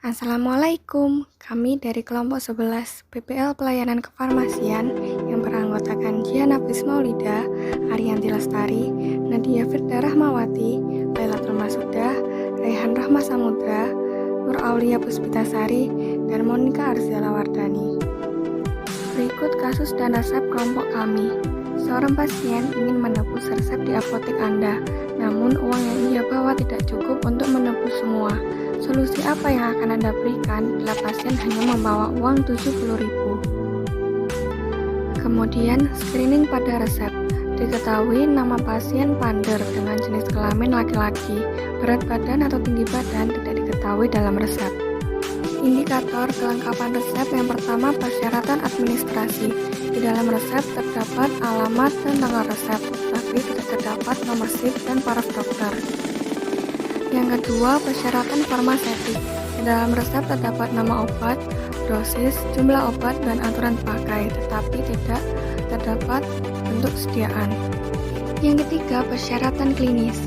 Assalamualaikum, kami dari kelompok 11 PPL Pelayanan Kefarmasian yang beranggotakan Giana Maulida, Ariyanti Lestari, Nadia Firda Rahmawati, Lailatul Masudah, Raihan Rahma Samudra, Nur Aulia Puspitasari, dan Monika Arzela Wardani. Berikut kasus dan resep kelompok kami. Seorang pasien ingin menebus resep di apotek Anda, namun uang yang ia bawa tidak cukup untuk menebus semua. Solusi apa yang akan Anda berikan bila pasien hanya membawa uang 70.000? Kemudian, screening pada resep. Diketahui nama pasien Pander dengan jenis kelamin laki-laki, berat badan atau tinggi badan tidak diketahui dalam resep. Indikator kelengkapan resep yang pertama persyaratan administrasi. Di dalam resep terdapat alamat dan tanggal resep, tapi tidak terdapat nomor SIP dan paraf dokter. Yang kedua, persyaratan farmaseutik. Di dalam resep terdapat nama obat, dosis, jumlah obat, dan aturan pakai, tetapi tidak terdapat bentuk sediaan. Yang ketiga, persyaratan klinis.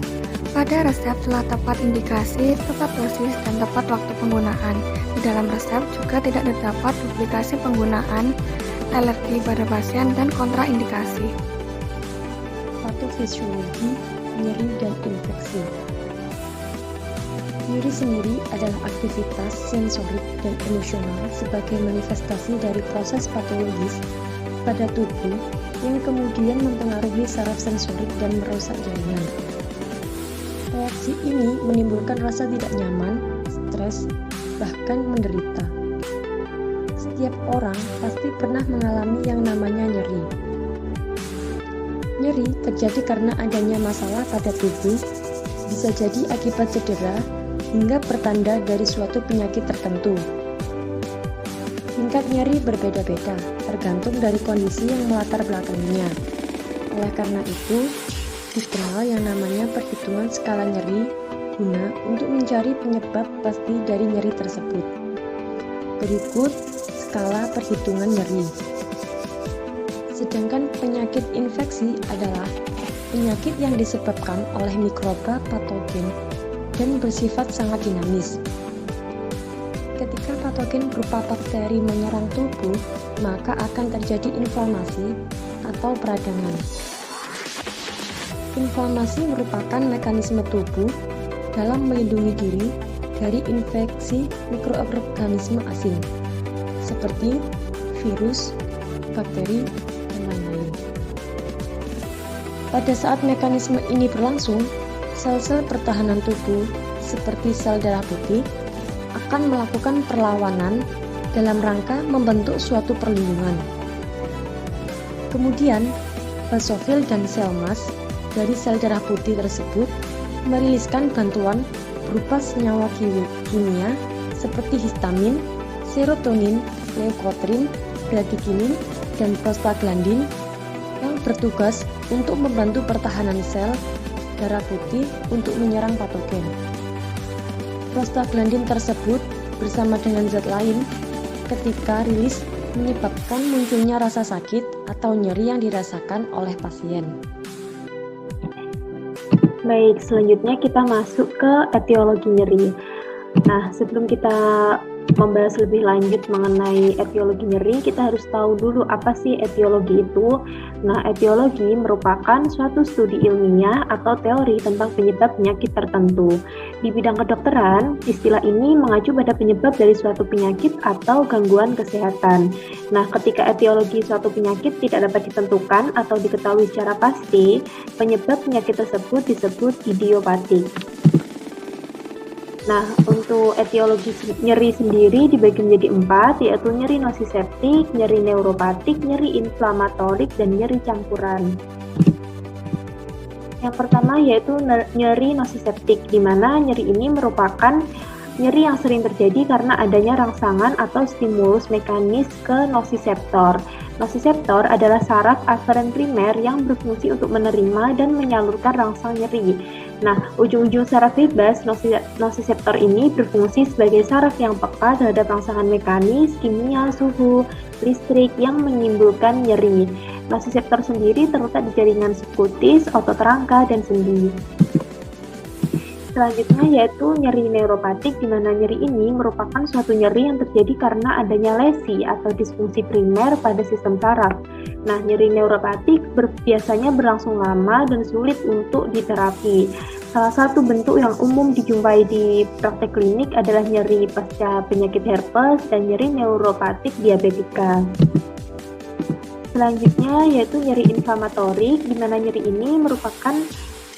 Pada resep telah tepat indikasi, tepat dosis, dan tepat waktu penggunaan. Di dalam resep juga tidak terdapat duplikasi penggunaan, alergi pada pasien, dan kontraindikasi. Patofisiologi, nyeri dan infeksi. Nyeri sendiri adalah aktivitas sensorik dan emosional sebagai manifestasi dari proses patologis pada tubuh yang kemudian mempengaruhi saraf sensorik dan merusak jaringan. Reaksi ini menimbulkan rasa tidak nyaman, stres, bahkan menderita. Setiap orang pasti pernah mengalami yang namanya nyeri. Nyeri terjadi karena adanya masalah pada tubuh, bisa jadi akibat cedera, hingga pertanda dari suatu penyakit tertentu. Tingkat nyeri berbeda-beda, tergantung dari kondisi yang melatar belakanginya. Oleh karena itu, dikenal yang namanya perhitungan skala nyeri guna untuk mencari penyebab pasti dari nyeri tersebut. Berikut skala perhitungan nyeri. Sedangkan penyakit infeksi adalah penyakit yang disebabkan oleh mikroba patogen dan bersifat sangat dinamis. Ketika patogen berupa bakteri menyerang tubuh, maka akan terjadi inflamasi atau peradangan. Inflamasi merupakan mekanisme tubuh dalam melindungi diri dari infeksi mikroorganisme asing, seperti virus, bakteri, dan lain-lain. Pada saat mekanisme ini berlangsung, sel-sel pertahanan tubuh seperti sel darah putih akan melakukan perlawanan dalam rangka membentuk suatu perlindungan. Kemudian, basofil dan sel mas dari sel darah putih tersebut meriliskan bantuan berupa senyawa kimia seperti histamin, serotonin, leukotrin, bradikinin, dan prostaglandin yang bertugas untuk membantu pertahanan sel darah putih untuk menyerang patogen. Prostaglandin tersebut bersama dengan zat lain ketika rilis menyebabkan munculnya rasa sakit atau nyeri yang dirasakan oleh pasien. Baik, selanjutnya kita masuk ke etiologi nyeri. Nah, sebelum kita membahas lebih lanjut mengenai etiologi nyeri, kita harus tahu dulu apa sih etiologi itu. Nah, etiologi merupakan suatu studi ilmiah atau teori tentang penyebab penyakit tertentu. Di bidang kedokteran, istilah ini mengacu pada penyebab dari suatu penyakit atau gangguan kesehatan. Nah, ketika etiologi suatu penyakit tidak dapat ditentukan atau diketahui secara pasti, penyebab penyakit tersebut disebut idiopatik. Nah, untuk etiologi nyeri sendiri dibagi menjadi 4, yaitu nyeri nosiseptik, nyeri neuropatik, nyeri inflamatorik, dan nyeri campuran. Yang pertama yaitu nyeri nosiseptik, di mana nyeri ini merupakan nyeri yang sering terjadi karena adanya rangsangan atau stimulus mekanis ke nosiseptor. Nosiseptor adalah saraf aferen primer yang berfungsi untuk menerima dan menyalurkan rangsang nyeri. Nah, ujung-ujung saraf bebas nosiseptor ini berfungsi sebagai saraf yang peka terhadap rangsangan mekanis, kimia, suhu, listrik yang menimbulkan nyeri. Nosiseptor sendiri terletak di jaringan subkutis, otot rangka, dan sendi. Selanjutnya yaitu nyeri neuropatik, di mana nyeri ini merupakan suatu nyeri yang terjadi karena adanya lesi atau disfungsi primer pada sistem saraf. Nah, nyeri neuropatik biasanya berlangsung lama dan sulit untuk diterapi. Salah satu bentuk yang umum dijumpai di praktek klinik adalah nyeri pasca penyakit herpes dan nyeri neuropatik diabetika. Selanjutnya yaitu nyeri inflamatorik, di mana nyeri ini merupakan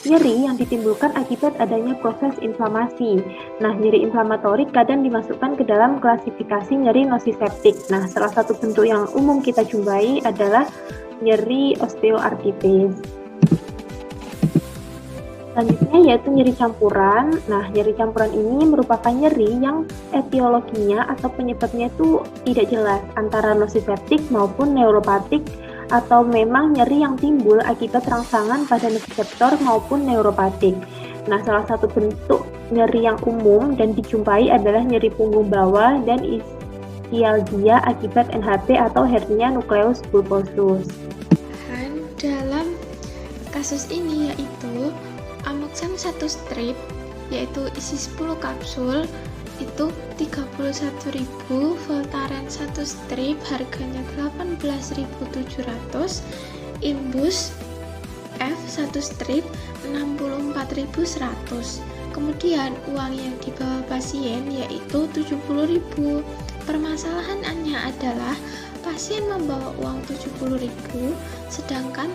nyeri yang ditimbulkan akibat adanya proses inflamasi. Nah, nyeri inflamatorik kadang dimasukkan ke dalam klasifikasi nyeri nosiseptik. Nah, salah satu bentuk yang umum kita jumpai adalah nyeri osteoartritis. Selanjutnya yaitu nyeri campuran. Nah, nyeri campuran ini merupakan nyeri yang etiologinya atau penyebabnya itu tidak jelas antara nosiseptik maupun neuropatik, atau memang nyeri yang timbul akibat rangsangan pada nosiseptor maupun neuropatik. Nah, salah satu bentuk nyeri yang umum dan dijumpai adalah nyeri punggung bawah dan ischialgia akibat NHP atau hernia nucleus pulposus. Dalam kasus ini yaitu Amoxan 1 strip yaitu isi 10 kapsul itu 31.000, Voltaren 1 strip harganya 18.700, Imbus F 1 strip 64.100. Kemudian uang yang dibawa pasien yaitu 70.000. Permasalahannya adalah pasien membawa uang 70.000 sedangkan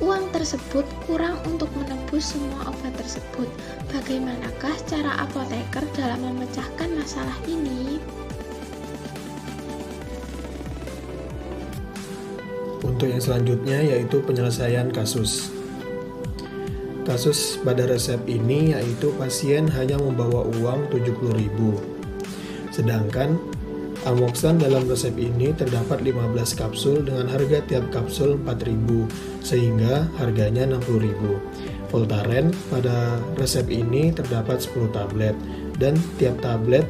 uang tersebut kurang untuk menebus semua obat tersebut. Bagaimanakah cara apoteker dalam memecahkan masalah ini? Untuk yang selanjutnya yaitu penyelesaian kasus. Kasus pada resep ini yaitu pasien hanya membawa uang 70.000. Sedangkan Amoxan dalam resep ini terdapat 15 kapsul dengan harga tiap kapsul 4.000 sehingga harganya 60.000. Voltaren pada resep ini terdapat 10 tablet dan tiap tablet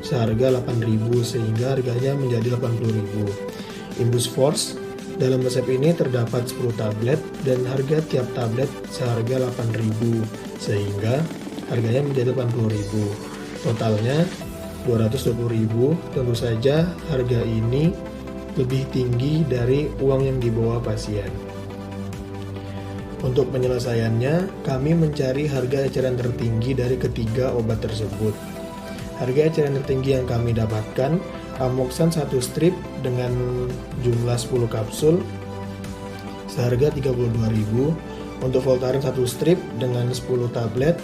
seharga 8.000 sehingga harganya menjadi 80.000. Imbus Force dalam resep ini terdapat 10 tablet dan harga tiap tablet seharga 8.000 sehingga harganya menjadi 80.000. Totalnya 220.000. Tentu saja harga ini lebih tinggi dari uang yang dibawa pasien. Untuk penyelesaiannya, kami mencari harga eceran tertinggi dari ketiga obat tersebut. Harga eceran tertinggi yang kami dapatkan, Amoxan 1 strip dengan jumlah 10 kapsul seharga 32.000, untuk Voltaren 1 strip dengan 10 tablet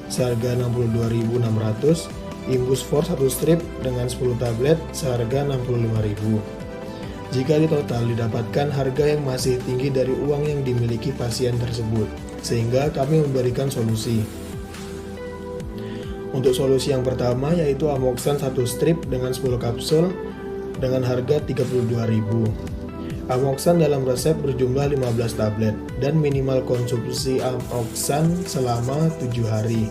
seharga 62.600, Imbus Force 1 strip dengan 10 tablet seharga 65.000. Jika ditotal didapatkan harga yang masih tinggi dari uang yang dimiliki pasien tersebut, sehingga kami memberikan solusi. Untuk solusi yang pertama yaitu Amoxan 1 strip dengan 10 kapsul dengan harga 32.000. Amoxan dalam resep berjumlah 15 tablet dan minimal konsumsi Amoxan selama 7 hari.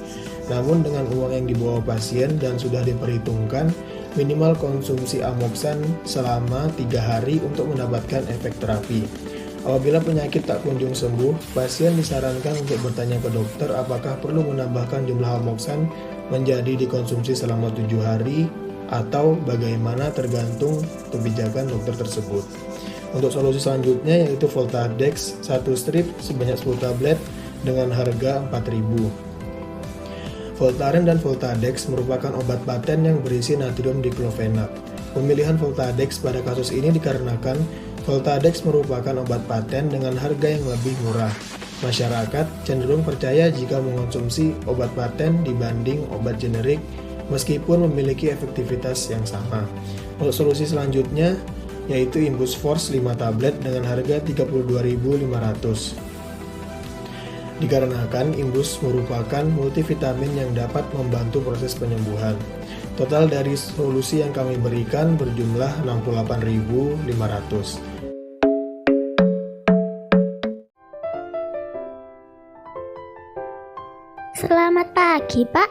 Namun dengan uang yang dibawa pasien dan sudah diperhitungkan, minimal konsumsi Amoxan selama 3 hari untuk mendapatkan efek terapi. Apabila penyakit tak kunjung sembuh, pasien disarankan untuk bertanya ke dokter apakah perlu menambahkan jumlah Amoxan menjadi dikonsumsi selama 7 hari atau bagaimana tergantung kebijakan dokter tersebut. Untuk solusi selanjutnya yaitu Voltadex 1 strip sebanyak 10 tablet dengan harga 4.000. Voltaren dan Voltadex merupakan obat paten yang berisi natrium diklofenat. Pemilihan Voltadex pada kasus ini dikarenakan Voltadex merupakan obat paten dengan harga yang lebih murah. Masyarakat cenderung percaya jika mengonsumsi obat paten dibanding obat generik meskipun memiliki efektivitas yang sama. Untuk solusi selanjutnya yaitu Imbus Force 5 tablet dengan harga 32.500. Dikarenakan Imbus merupakan multivitamin yang dapat membantu proses penyembuhan. Total dari solusi yang kami berikan berjumlah 68.500. Selamat pagi, Pak.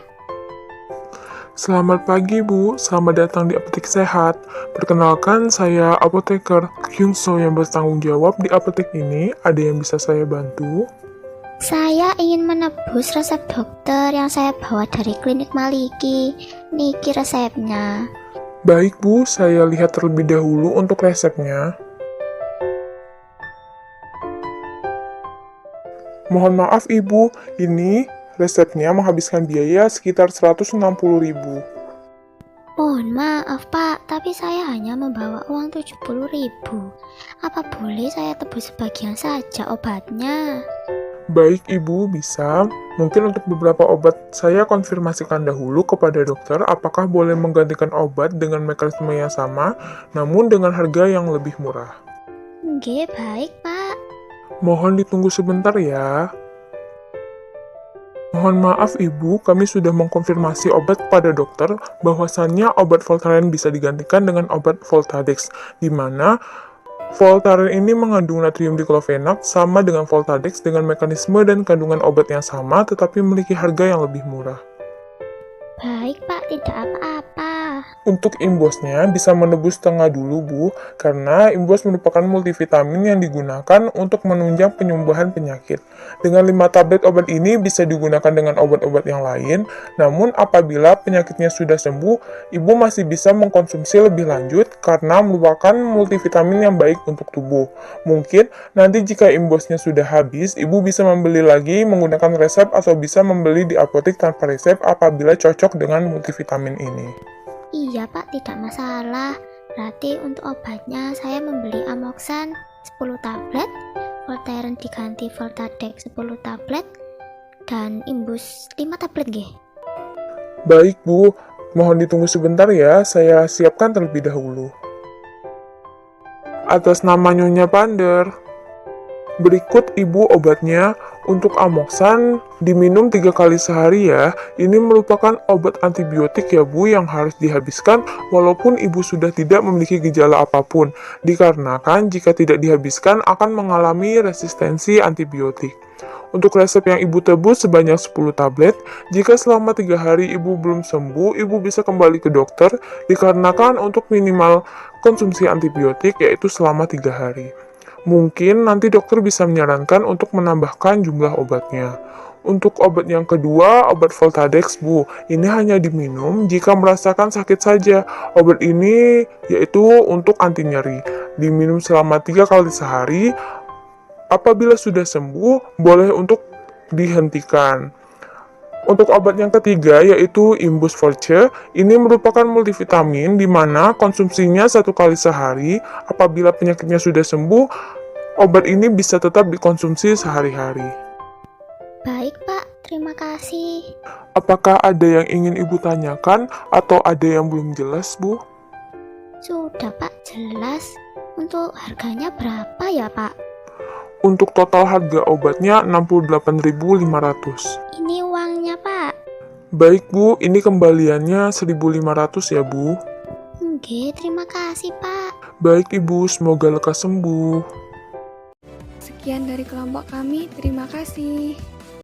Selamat pagi, Bu. Selamat datang di Apotek Sehat. Perkenalkan, saya apoteker Kyunso yang bertanggung jawab di apotek ini. Ada yang bisa saya bantu? Saya ingin menebus resep dokter yang saya bawa dari klinik Maliki. Niki resepnya. Baik Bu, saya lihat terlebih dahulu untuk resepnya. Mohon maaf Ibu, ini resepnya menghabiskan biaya sekitar 160.000. Mohon maaf Pak, tapi saya hanya membawa uang 70.000. Apa boleh saya tebus sebagian saja obatnya? Baik Ibu, bisa. Mungkin untuk beberapa obat saya konfirmasikan dahulu kepada dokter apakah boleh menggantikan obat dengan mekanisme yang sama, namun dengan harga yang lebih murah. Nggih, baik Pak. Mohon ditunggu sebentar ya. Mohon maaf Ibu, kami sudah mengkonfirmasi obat kepada dokter bahwasannya obat Voltaren bisa digantikan dengan obat Voltadex, di mana Voltaren ini mengandung natrium diklofenak sama dengan Voltadex dengan mekanisme dan kandungan obat yang sama tetapi memiliki harga yang lebih murah. Baik Pak, tidak apa-apa. Untuk imbosnya bisa menebus setengah dulu Bu, karena imbos merupakan multivitamin yang digunakan untuk menunjang penyembuhan penyakit. Dengan 5 tablet obat ini bisa digunakan dengan obat-obat yang lain, namun apabila penyakitnya sudah sembuh, Ibu masih bisa mengkonsumsi lebih lanjut karena merupakan multivitamin yang baik untuk tubuh. Mungkin nanti jika imbosnya sudah habis, Ibu bisa membeli lagi menggunakan resep atau bisa membeli di apotek tanpa resep apabila cocok dengan multivitamin ini. Iya Pak, tidak masalah. Berarti untuk obatnya saya membeli Amoxan 10 tablet, Voltaren diganti Voltadex 10 tablet, dan Imbus 5 tablet nggih. Baik Bu, mohon ditunggu sebentar ya, saya siapkan terlebih dahulu. Atas nama Nyonya Pander, berikut Ibu obatnya. Untuk Amoxan diminum 3 kali sehari ya. Ini merupakan obat antibiotik ya Bu yang harus dihabiskan walaupun Ibu sudah tidak memiliki gejala apapun. Dikarenakan jika tidak dihabiskan akan mengalami resistensi antibiotik. Untuk resep yang Ibu tebus sebanyak 10 tablet, jika selama 3 hari Ibu belum sembuh, Ibu bisa kembali ke dokter dikarenakan untuk minimal konsumsi antibiotik yaitu selama 3 hari. Mungkin nanti dokter bisa menyarankan untuk menambahkan jumlah obatnya. Untuk obat yang kedua, obat Voltadex Bu, ini hanya diminum jika merasakan sakit saja. Obat ini yaitu untuk anti nyeri. Diminum selama 3 kali sehari. Apabila sudah sembuh, boleh untuk dihentikan. Untuk obat yang ketiga yaitu Imbus Forte, ini merupakan multivitamin di mana konsumsinya 1 kali sehari. Apabila penyakitnya sudah sembuh, obat ini bisa tetap dikonsumsi sehari-hari. Baik Pak, terima kasih. Apakah ada yang ingin Ibu tanyakan atau ada yang belum jelas Bu? Sudah Pak, jelas. Untuk harganya berapa ya Pak? Untuk total harga obatnya 68.500. Ini uangnya Pak. Baik Bu, ini kembaliannya 1.500 ya Bu. Oke, terima kasih Pak. Baik Ibu, semoga lekas sembuh. Sekian dari kelompok kami, terima kasih.